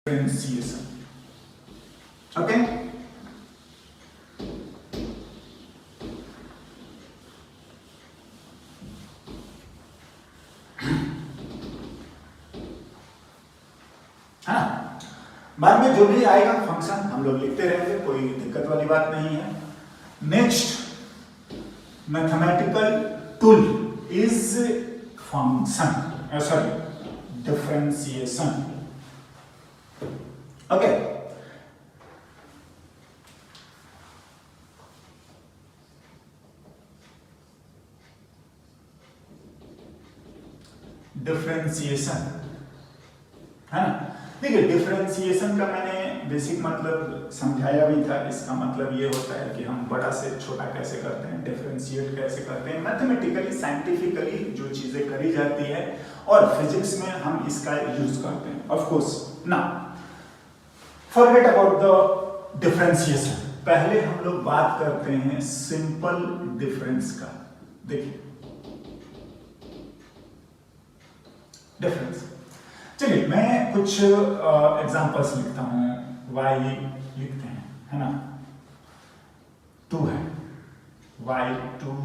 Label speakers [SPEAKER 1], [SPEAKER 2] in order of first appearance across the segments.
[SPEAKER 1] differentiation. Okay? हाँ, बाद में जो भी आएगा फंक्शन हम लोग लिखते रहेंगे, कोई दिक्कत वाली बात नहीं है। Next mathematical tool is function, sorry differentiation. Okay, differentiation है ना। देखिए, डिफरेंशिएशन का मैंने बेसिक मतलब समझाया भी था। इसका मतलब ये होता है कि हम बड़ा से छोटा कैसे करते हैं, डिफरेंशिएट कैसे करते हैं, मैथमेटिकली साइंटिफिकली जो चीजें करी जाती है, और फिजिक्स में हम इसका यूज करते हैं। ऑफ कोर्स ना फॉरगेट अबाउट द डिफरेंशिएशन, पहले हम लोग बात करते हैं सिंपल डिफरेंस का। देखिए डिफरेंस, चलिए मैं कुछ एग्जांपल्स लिखता हूं। y लिखते हैं, है ना, 2 है, y 2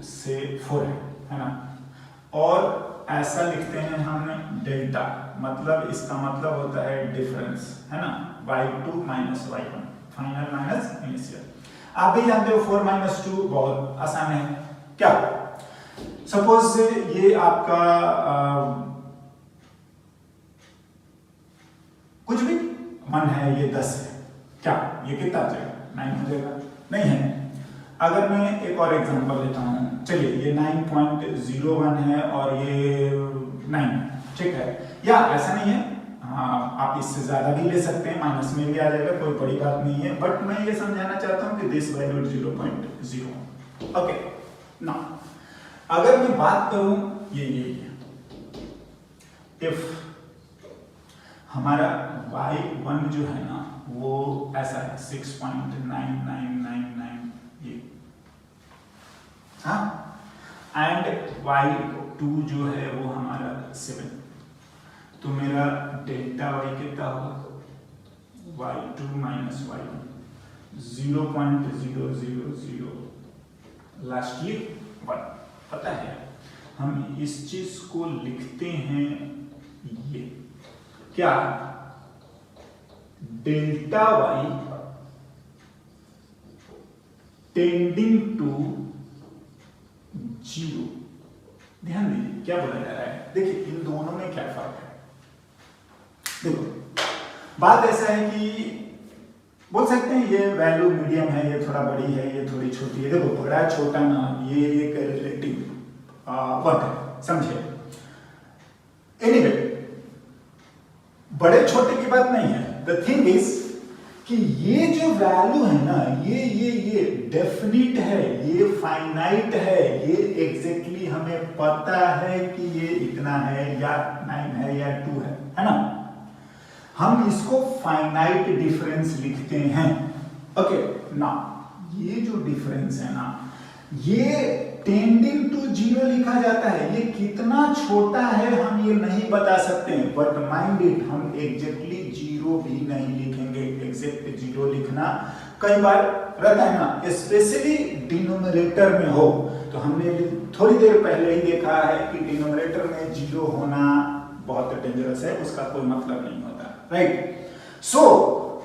[SPEAKER 1] से 4 है ना, और ऐसा लिखते हैं हम डेल्टा, मतलब इसका मतलब होता है डिफरेंस, है ना, y2 minus y1, final minus initial. आप भी जानते हो 4 माइनस 2 बहुत आसान है। क्या सपोज ये आपका कुछ भी 1 है, ये 10 है, क्या ये कितना आ जाएगा? 9 हो जाएगा? नहीं है। अगर मैं एक और एग्जांपल लेता हूँ, चलिए ये 9.01 है और ये 9, ठीक है, या ऐसा नहीं है, हाँ आप इससे ज्यादा भी ले सकते हैं, माइनस में भी आ जाएगा, कोई बड़ी बात नहीं है, बट मैं ये समझाना चाहता हूँ कि दिस वैल्यू 0.0। ओके ना, अगर मैं बात करूं ये इफ हमारा y1 जो है ना वो ऐसा है 6.9999 ये, हाँ, एंड y2 जो है वो हमारा 7, तो मेरा डेल्टा y कितना होगा? y2 minus y1 0.000 last year 1। पता है हम इस चीज को लिखते हैं ये क्या, डेल्टा y टेंडिंग टू 0। ध्यान दीजिए क्या बोला जा रहा है, देखिए इन दोनों में क्या फर्क है। देखो बात ऐसा है कि बोल सकते हैं ये वैल्यू मीडियम है, ये थोड़ा बड़ी है, ये थोड़ी छोटी है। देखो बड़ा छोटा ना, ये एक रिलेटिव वर्क है, समझे। एनीवे बड़े छोटे की बात नहीं है। द थिंग इज कि ये जो वैल्यू है ना, ये डेफिनिट है, ये फाइनाइट है, ये एग्जैक्टली हमें पता है कि ये इतना है या 9 है या 2 है ना। हम इसको फाइनाइट डिफरेंस लिखते हैं। ओके ना, ये जो डिफरेंस है ना, ये टेंडिंग टू 0 लिखा जाता है। ये कितना छोटा है हम ये नहीं बता सकते, बट माइंड इट, हम एग्जैक्टली 0 भी नहीं लिखेंगे। एग्जैक्ट 0 लिखना कई बार रहता है ना, स्पेशली डिनोमिनेटर में हो, तो हमने थोड़ी देर पहले ही देखा है कि डिनोमिनेटर में 0 होना बहुत डेंजरस है, उसका कोई मतलब नहीं होता, राइट। सो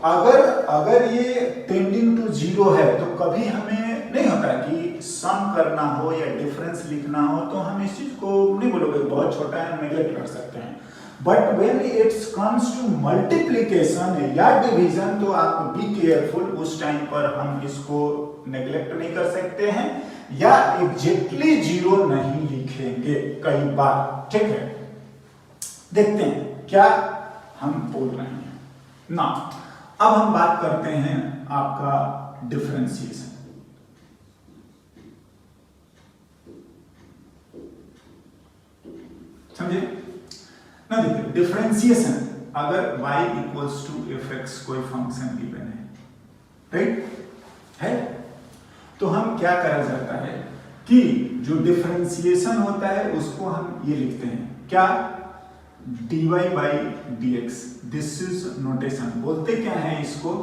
[SPEAKER 1] अगर ये टेंडिंग टू 0 है तो कभी हमें नहीं होता कि सम करना हो या डिफरेंस लिखना हो तो हम इस चीज को नहीं बोलोगे बहुत छोटा है, नेग्लेक्ट कर सकते हैं। But when it's comes to multiplication या डिवीजन, तो आप बी केयरफुल, उस टाइम पर हम इसको नेग्लेक्ट नहीं कर सकते हैं या एग्जैक्टली 0 नहीं लिखेंगे कई बार, ठीक है। देखते हैं क्या हम बोल रहे हैं ना। अब हम बात करते हैं आपका डिफरेंशिएशन। समझे ना, देखिए डिफरेंशिएशन, अगर y इक्वल्स टू fx कोई फंक्शन गिवन है, राइट है, तो हम क्या करा जाता है कि जो डिफरेंशिएशन होता है उसको हम ये लिखते हैं क्या, dy by dx, this is notation. बोलते क्या है इसको?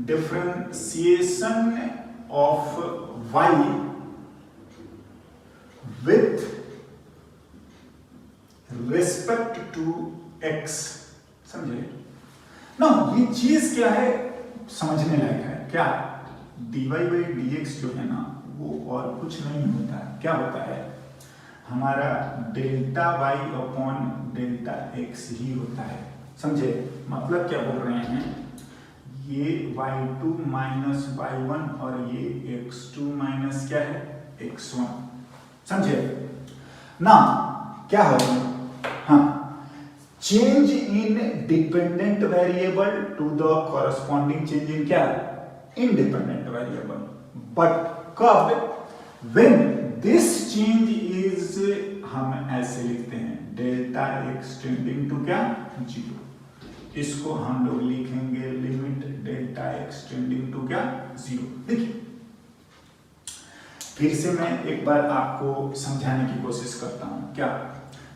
[SPEAKER 1] Differentiation of y with respect to x। समझे ना? ये चीज क्या है, समझने लायक है। क्या dy बाई dx जो है ना, वो और कुछ नहीं होता है। क्या होता है? हमारा delta y upon delta x ही होता है। समझे? मतलब क्या बोल रहे हैं, ये y2 माइनस y1 और ये x2 माइनस क्या है, x1। समझे ना? क्या होगा? हाँ, change in dependent variable to the corresponding change in क्या, इंडिपेंडेंट वेरिएबल। बट कब? व्हेन दिस चेंज इज, हम ऐसे लिखते हैं डेल्टा x टेंडिंग टू क्या, 0। इसको हम लोग लिखेंगे limit delta x tending to क्या, 0। देखिए फिर से मैं एक बार आपको समझाने की कोशिश करता हूं। क्या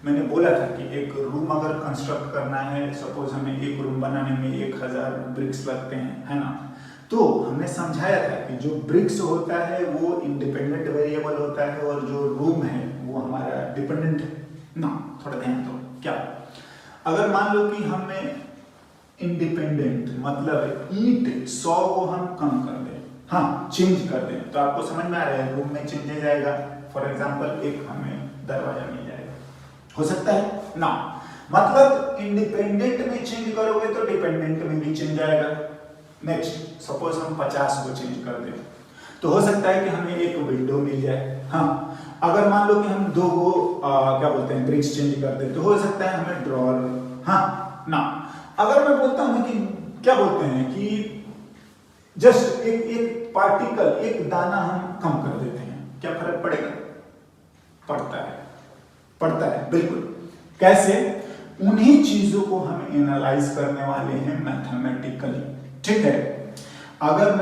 [SPEAKER 1] मैंने बोला था कि एक रूम अगर कंस्ट्रक्ट करना है, सपोज हमें एक रूम बनाने में 1000 ब्रिक्स लगते हैं, है ना? तो हमने समझाया था कि जो ब्रिक्स होता है वो इंडिपेंडेंट वेरिएबल होता है और जो रूम है वो हमारा डिपेंडेंट है ना। थोड़ा ध्यान दो। क्या अगर मान लो कि हमें इंडिपेंडेंट मतलब ईंट 100 को हम कम कर दें, हाँ चेंज कर दें, तो आपको समझ में आ रहा है रूम में चेंज हो जाएगा। फॉर एग्जांपल एक हमें दरवाजा मिल जाएगा, हो सकता है ना। मतलब इंडिपेंडेंट में चेंज करोगे तो डिपेंडेंट में भी चेंज आएगा। नेक्स्ट सपोज हम 50 को चेंज कर दें, तो हो सकता है कि हमें एक विंडो मिल जाए। हाँ, अगर मान लो कि हम 2 को क्या बोलते हैं ब्रिक्स चेंज कर दें, तो हो सकता है हमें ड्रॉअर, हाँ ना। अगर मैं बोलता हूं कि क्या बोलते हैं कि जस्ट एक पार्टिकल, एक दाना हम कम कर देते हैं, क्या फर्क पड़ेगा? पड़ता है बिल्कुल। कैसे? उन्हीं चीजों को हम एनालाइज करने वाले हैं मैथमेटिकली। ठीक है, अगर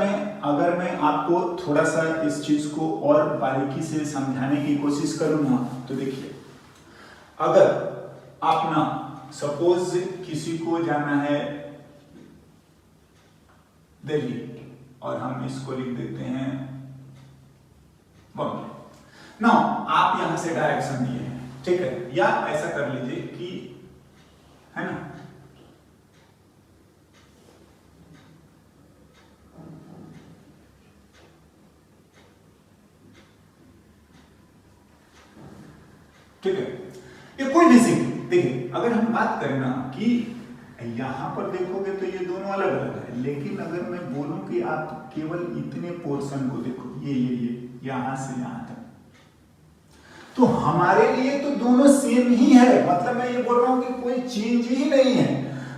[SPEAKER 1] मैं आपको थोड़ा सा इस चीज को और बारीकी से समझाने की कोशिश करूंगा, तो देखिए अगर आप ना सपोज किसी को जाना है दिल्ली और हम इसको लिख देते हैं बॉम्बे ना, आप यहां से डायरेक्शन दिए हैं, ठीक है? या ऐसा कर लीजिए कि, है ना, ठीक है, ये कोई भी सिंह। देखिए अगर हम बात करें ना कि यहां पर देखोगे तो ये दोनों अलग अलग है, लेकिन अगर मैं बोलूं कि आप केवल इतने पोर्शन को देखो, ये यहां से यहां तक, तो हमारे लिए तो दोनों सेम ही है। मतलब मैं ये बोल रहा हूं कि कोई चेंज ही नहीं है।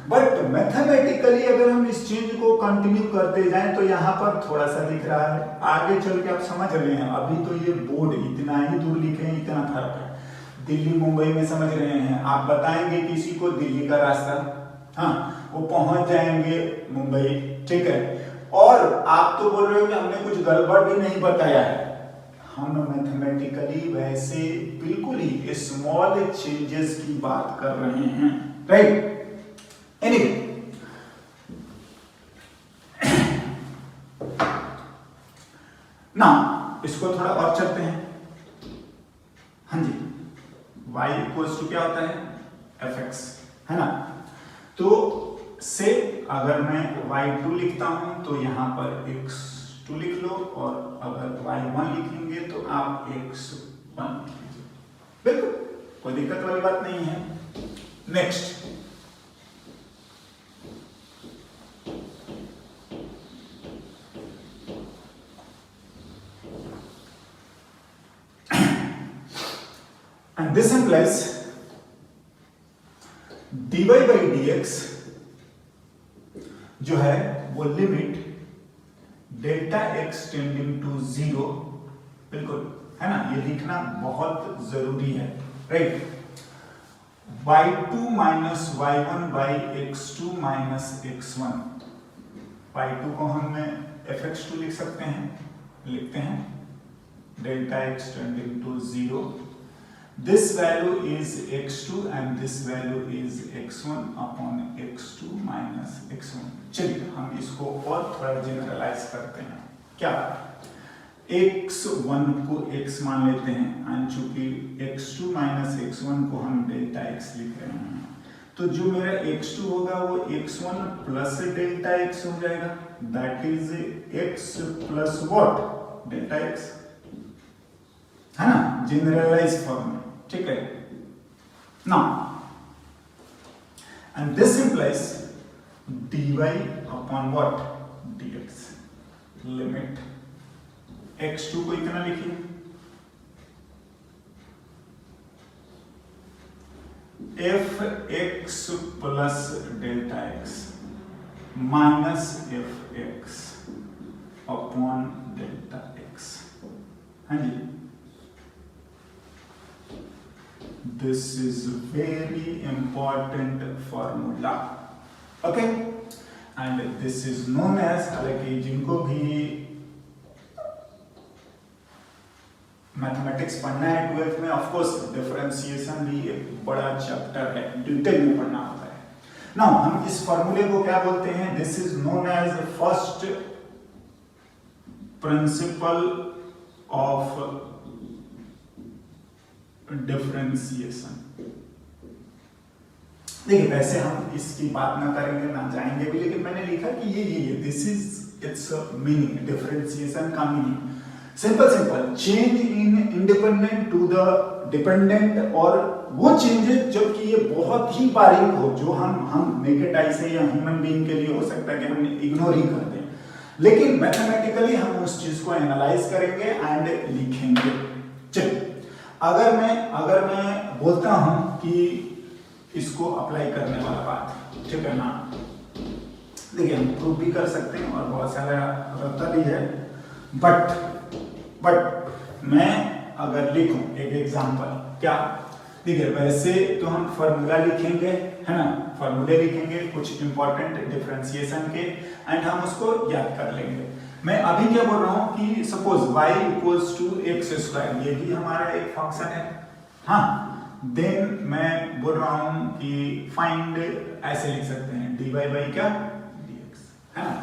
[SPEAKER 1] बट मैथमेटिकली अगर हम इस चेंज को कंटिन्यू करते जाएं तो यहाँ पर थोड़ा सा दिख रहा है, आगे चल के आप समझ रहे हैं। अभी तो ये बोर्ड इतना ही दूर लिखे हैं, इतना फर्क है। दिल्ली मुंबई में समझ रहे हैं, आप बताएंगे किसी को दिल्ली का रास्ता, हाँ वो पहुंच जाएंगे मुंबई, ठीक है। और आप तो बोल रहे हो कि हमने कुछ गड़बड़ भी नहीं बताया है। हम मैथमेटिकली वैसे बिल्कुल ही स्मॉल चेंजेस की बात कर रहे हैं, राइट? एनीवे, ना इसको थोड़ा और चलते हैं। हाँ जी, y इक्वल्स टू क्या होता है, fx, है ना? तो से अगर मैं y2 लिखता हूं तो यहां पर x2 लिख लो, और अगर y1 लिखेंगे तो आप x1 लिख लीजिए। बिल्कुल कोई दिक्कत वाली बात नहीं है। Next, and this implies dy by dx जो है वो limit delta x tending to 0, बिल्कुल, है ना? ये लिखना बहुत जरूरी है, right? y2 minus y1 by x2 minus x1। y2 को हम fx2 लिख सकते हैं, लिखते हैं delta x tending to 0 This value is x2 and this value is x1 upon x2 minus x1। चलिए हम इसको और थोड़ा जनरलाइज करते हैं। क्या x1 को x मान लेते हैं एंड चूंकि x2 माइनस x1 को हम डेल्टा x लिख रहे हैं, तो जो मेरा x2 होगा वो x1 प्लस डेल्टा x हो जाएगा, that is x plus what delta x, है ना, जनरलाइज फॉर्म में। ठीक है, now and this implies dy upon what dx, limit x2 को इतना लिखिए, f(x) plus delta x minus f(x) upon delta x। हाँ जी, this is very important formula, okay, and this is known as, हालांकि जिनको भी मैथमेटिक्स पढ़ना है 12th में, ऑफ कोर्स डिफरेंशिएशन भी एक बड़ा चैप्टर है, डिटेल में पढ़ना होता है। नाउ हम इस फॉर्मूले को क्या बोलते हैं? This is known as first principle of differentiation. देखिए वैसे हम इसकी बात ना करेंगे ना जाएंगे भी, लेकिन मैंने लिखा कि ये this is its meaning, differentiation का meaning simple change in independent to the dependent, और वो चेंजेस जो कि ये बहुत ही बारीक हो, जो हम नेकेड आई से या ह्यूमन बीइंग के लिए हो सकता है कि हम इग्नोर ही कर दें, लेकिन मैथमेटिकली हम उस चीज को एनालाइज करेंगे एंड लिखेंगे। चलिए, अगर मैं बोलता हूं कि इसको अप्लाई करने वाला बात, ठीक है ना, देखिए हम प्रूव भी कर सकते हैं और बहुत सारा रहता भी है, बट मैं अगर लिखूं एक एग्जांपल, क्या देखिए वैसे तो हम फॉर्मूला लिखेंगे, है ना, फॉर्मूले लिखेंगे कुछ इंपॉर्टेंट डिफरेंशिएशन के, एंड हम उसको याद कर लेंगे। मैं अभी क्या बोल रहा हूं कि suppose y equals to x square, ये भी हमारा एक फंक्शन है, हाँ, देन मैं बोल रहा हूं कि फाइंड, ऐसे लिख सकते हैं dy बाई क्या dx, है ना।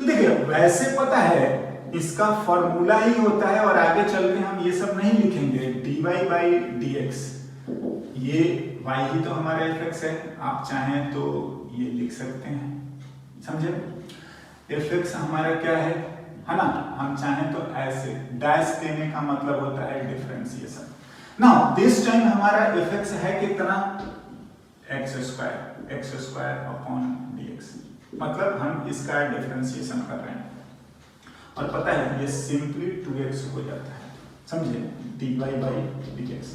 [SPEAKER 1] तो देखिए वैसे पता है इसका फॉर्मूला ही होता है, और आगे चल के हम ये सब नहीं लिखेंगे, dy बाई dx, ये y ही तो हमारा fx है, आप चाहें तो ये लिख सकते हैं, समझे, fx हमारा क्या है ना, हम चाहें तो ऐसे डैश देने का मतलब होता है डिफरेंशिएशन। नाउ दिस टाइम हमारा fx है कितना, x स्क्वायर अपॉन dx, मतलब हम इसका डिफरेंशिएशन कर रहे हैं, और पता है ये सिंपली 2x हो जाता है, समझे, dy बाई dx।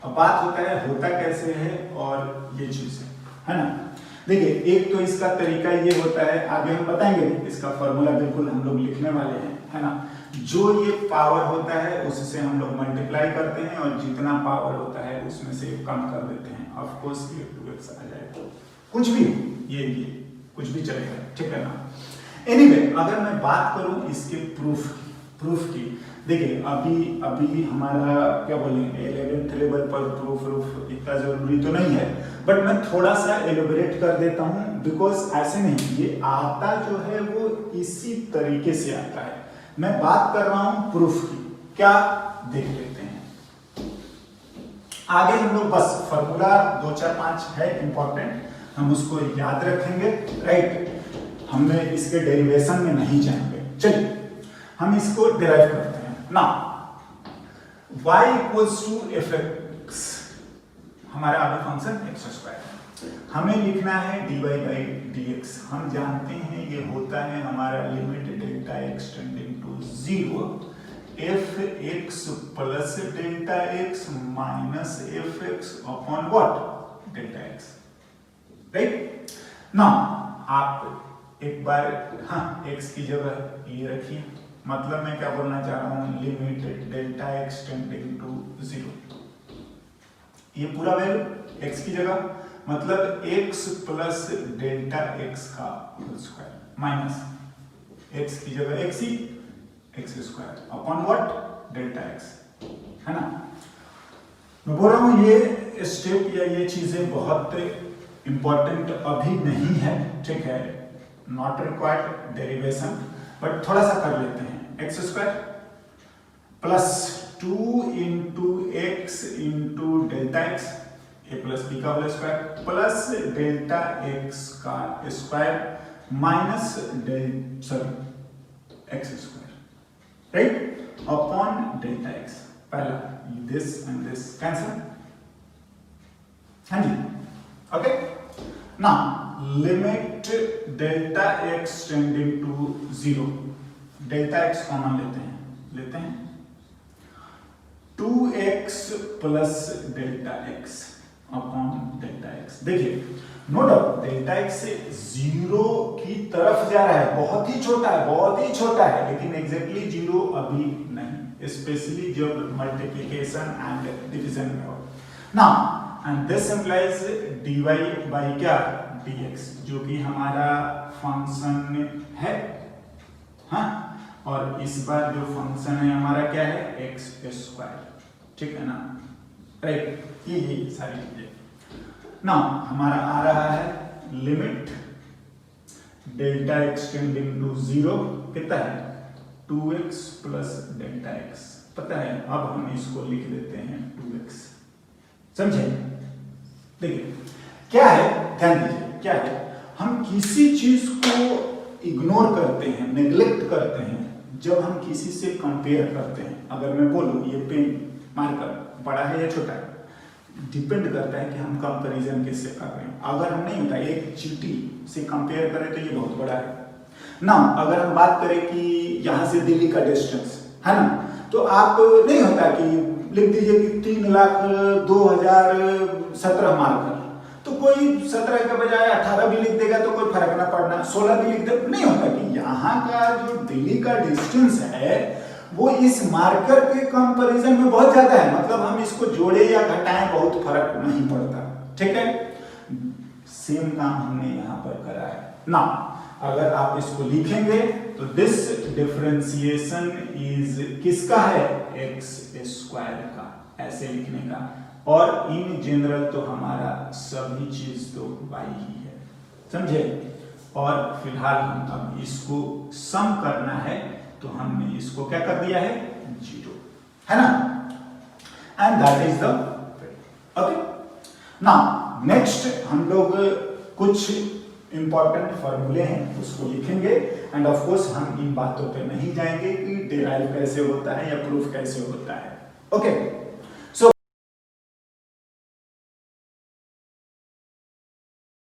[SPEAKER 1] अब बात होता कैसे है और ये चीज है ना। देखिए एक तो इसका तरीका ये होता है, आगे हम बताएंगे, इसका फॉर्मूला बिल्कुल हम लोग लिखने वाले हैं, है ना, जो ये पावर होता है उससे हम लोग मल्टीप्लाई करते हैं, और जितना पावर होता है उसमें से कम कर देते हैं, ऑफ कोर्स ये 2x आ जाएगा, कुछ भी ये कुछ भी चलेगा, ठीक है ना। एनीवे, अगर मैं बात करूं इसके प्रूफ की, देखिए अभी हमारा क्या बोलेंगे 11th लेवल पर प्रूफ इतना जरूरी तो नहीं है, बट मैं थोड़ा सा एलोबरेट कर देता हूं, बिकॉज ऐसे नहीं, ये आता जो है वो इसी तरीके से आता है। मैं बात कर रहा हूं प्रूफ की, क्या देख लेते हैं आगे हम लोग, बस फॉर्मूला 2 4 5 है इंपॉर्टेंट, हम उसको याद रखेंगे, राइट, हमें इसके डेरिवेशन में नहीं जाएंगे। चलिए हम इसको डिराइव करते हैं ना। y इक्वल्स टू fx, हमारा अभी फंक्शन एक्स स्क्वायर, हमें लिखना है dy बाई dx, हम जानते हैं ये होता है हमारा limit delta x tending to 0 fx plus delta x minus fx upon what delta x, right. Now आप एक बार x की जगह ये रखिए, मतलब मैं क्या बोलना चाह रहा हूं, limit delta x tending to 0, ये पूरा वैल्यू x की जगह, मतलब x प्लस डेल्टा x का होल स्क्वायर माइनस x की जगह x ही x square upon what delta x, है ना। मैं बोल रहा हूँ ये स्टेप या ये चीजें बहुत इंपॉर्टेंट अभी नहीं है, ठीक है, नॉट रिक्वायर्ड डेरिवेशन, बट थोड़ा सा कर लेते हैं। X square plus 2 into x into delta x a plus b का whole square plus delta x का square minus x square, right, upon delta x. पहला दिस एंड दिस कैंसल, हाँ जी, okay. Now limit delta x tending to 0, delta x common लेते हैं 2x plus delta x upon delta x. देखिए no doubt delta x से 0 की तरफ जा रहा है, बहुत ही छोटा है, लेकिन एग्जैक्टली 0 अभी नहीं, स्पेशली जब मल्टीप्लिकेशन एंड डिवीजन में हो। Now and this implies dy by क्या dx, जो कि हमारा फंक्शन है, हाँ, और इस बार जो फंक्शन है हमारा क्या है एक्स स्क्वायर, ठीक है ना, राइट, ये सारी चीजें। ना हमारा आ रहा है limit delta x tending to 0 कितना है 2x प्लस डेल्टा एक्स, पता है, अब हम इसको लिख देते हैं 2x, समझे। देखिए क्या है, ध्यान दीजिए क्या है, हम किसी चीज को इग्नोर करते हैं, नेग्लेक्ट करते हैं जब हम किसी से कंपेयर करते हैं। अगर मैं बोलूं ये पेन मार्कर बड़ा है या छोटा है, डिपेंड करता है कि हम कंपैरिजन किससे कर रहे हैं। अगर हम नहीं होता एक चींटी से कंपेयर करें तो ये बहुत बड़ा है ना। अगर हम बात करें कि यहाँ से दिल्ली का डिस्टेंस है ना, तो आप नहीं होता कि लिख दीजिए कि 3,02,017 मार्कर, तो कोई 17 के बजाय 18 भी लिख देगा तो कोई फर्क ना पड़ना, 16 भी लिख दे, नहीं होता कि यहाँ का जो दिल्ली का डिस्टेंस है वो इस मार्कर के कंपैरिजन में बहुत ज्यादा है, मतलब हम इसको जोड़े या घटाएं बहुत फर्क नहीं पड़ता, ठीक है। सेम काम हमने यहाँ पर करा है ना। अगर आप इसको लिखेंगे तो दिस डिफरेंशिएशन इज किसका है एक्स स्क्वायर का, ऐसे लिखने का, और इन जनरल तो हमारा सभी चीज तो y ही है, समझे। और फिलहाल हम अब इसको सम करना है तो हमने इसको क्या कर दिया है 0, है ना, and that is the okay. Now next हम लोग कुछ इंपॉर्टेंट फॉर्मूले हैं उसको लिखेंगे, एंड ऑफ कोर्स हम इन बातों पे नहीं जाएंगे कि डिराइव कैसे होता है या प्रूफ कैसे होता है, ओके।